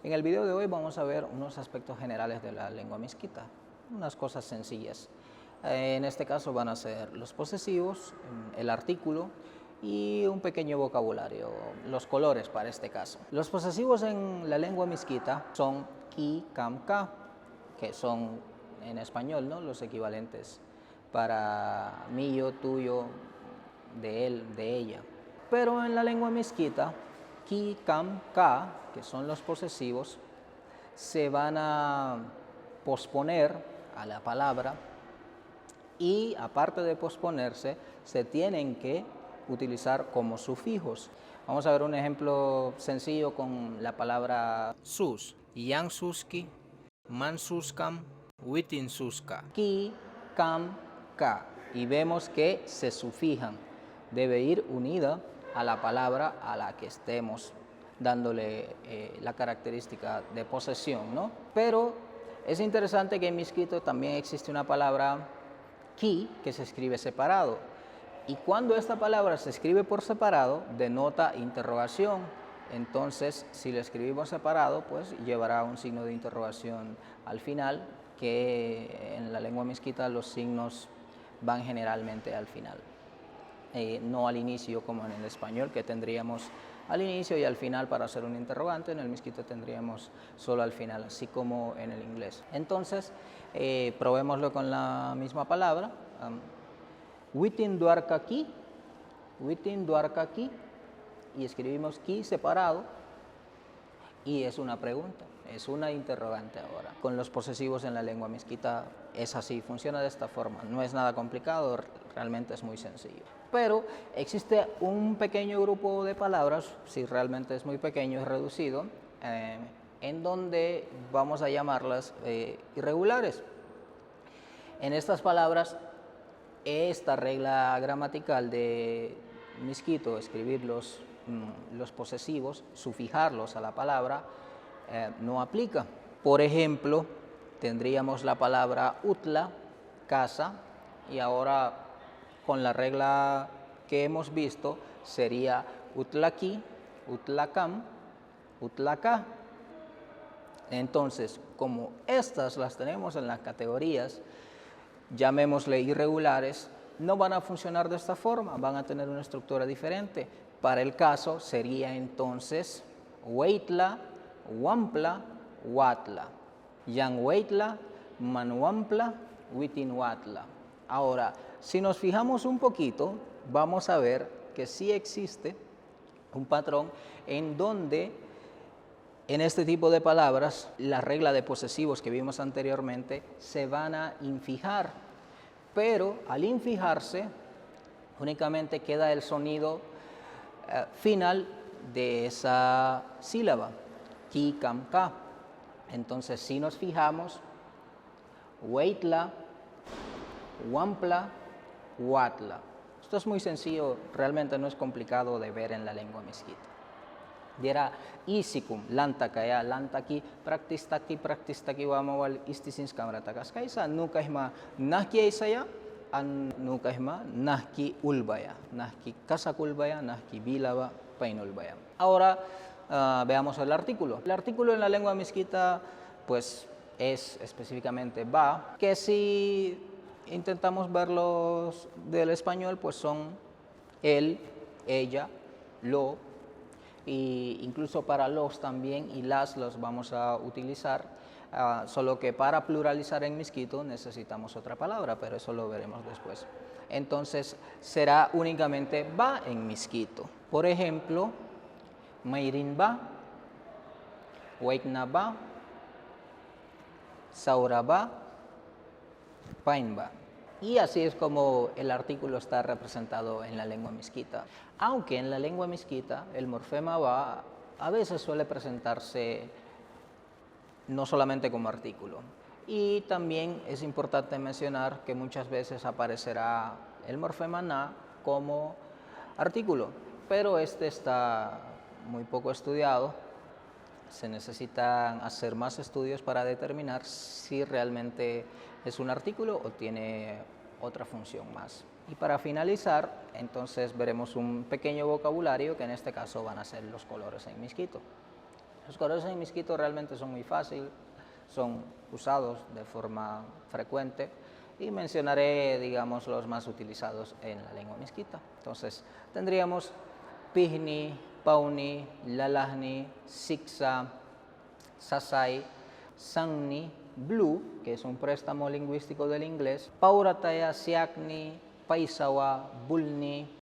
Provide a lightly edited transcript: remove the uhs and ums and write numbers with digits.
En el video de hoy vamos a ver unos aspectos generales de la lengua misquita, unas cosas sencillas. En este caso van a ser los posesivos, el artículo y un pequeño vocabulario, los colores para este caso. Los posesivos en la lengua misquita son ki, kam, ka, que son en español, ¿no?, los equivalentes para mío, tuyo, de él, de ella. Pero en la lengua misquita, ki, kam, ka, que son los posesivos, se van a posponer a la palabra y, aparte de posponerse, se tienen que utilizar como sufijos. Vamos a ver un ejemplo sencillo con la palabra sus. Yang suski, man suskam, witin suska. Ki, kam, ka. Y vemos que se sufijan. Debe ir unida a la palabra a la que estemos dándole la característica de posesión, ¿no? Pero es interesante que en misquito también existe una palabra ki que se escribe separado. Y cuando esta palabra se escribe por separado, denota interrogación. Entonces, si lo escribimos separado, pues llevará un signo de interrogación al final, que en la lengua misquita los signos van generalmente al final. No al inicio como en el español, que tendríamos al inicio y al final para hacer un interrogante. En el misquito tendríamos solo al final, así como en el inglés. Entonces, probémoslo con la misma palabra. Witin duarka ki, y escribimos ki separado, y es una pregunta, es una interrogante ahora. Con los posesivos en la lengua misquita es así, funciona de esta forma, no es nada complicado, realmente es muy sencillo. Pero existe un pequeño grupo de palabras, si realmente es muy pequeño y reducido, en donde vamos a llamarlas irregulares. En estas palabras, esta regla gramatical de misquito, escribir los posesivos, sufijarlos a la palabra, no aplica. Por ejemplo, tendríamos la palabra utla, casa, y ahora con la regla que hemos visto sería utlaki, utlakam, utlaka. Entonces, como estas las tenemos en las categorías, llamémosle irregulares, no van a funcionar de esta forma, van a tener una estructura diferente. Para el caso sería entonces weitla, wampla, watla. Yan weitla, manwampla, witinwatla. Ahora, si nos fijamos un poquito, vamos a ver que sí existe un patrón en donde en este tipo de palabras, la regla de posesivos que vimos anteriormente se van a infijar, pero al infijarse únicamente queda el sonido final de esa sílaba, ki, kam, ka. Entonces, si nos fijamos, weitla, wampla, watla. Esto es muy sencillo, realmente no es complicado de ver en la lengua misquita. Diera isikum lantaka ya lantaki praktistaki wamawal istisins kamratakas kaisa nukahma nahki isaya an nukahma nahki ulbaya nahki kasakulbaya nahki bilaba painulbaya. Ahora veamos el artículo. El artículo en la lengua misquita pues es específicamente ba, que si intentamos verlos del español pues son él, ella, lo, y incluso para los también y las los vamos a utilizar, solo que para pluralizar en misquito necesitamos otra palabra, pero eso lo veremos después. Entonces será únicamente ba en misquito. Por ejemplo, mayrin ba, weikna ba, saura ba, pain ba. Y así es como el artículo está representado en la lengua misquita. Aunque en la lengua misquita el morfema ba a veces suele presentarse no solamente como artículo. Y también es importante mencionar que muchas veces aparecerá el morfema na como artículo, pero este está muy poco estudiado. Se necesitan hacer más estudios para determinar si realmente es un artículo o tiene otra función más. Y para finalizar, entonces veremos un pequeño vocabulario que en este caso van a ser los colores en misquito. Los colores en Miskito realmente son muy fáciles, son usados de forma frecuente y mencionaré, digamos, los más utilizados en la lengua miskita. Entonces, tendríamos Pihni, Pauni, Lalahni, Siksa, Sasai, Sangni, Blue, que es un préstamo lingüístico del inglés, Paurataya, Siakni, Paisawa, Bulni,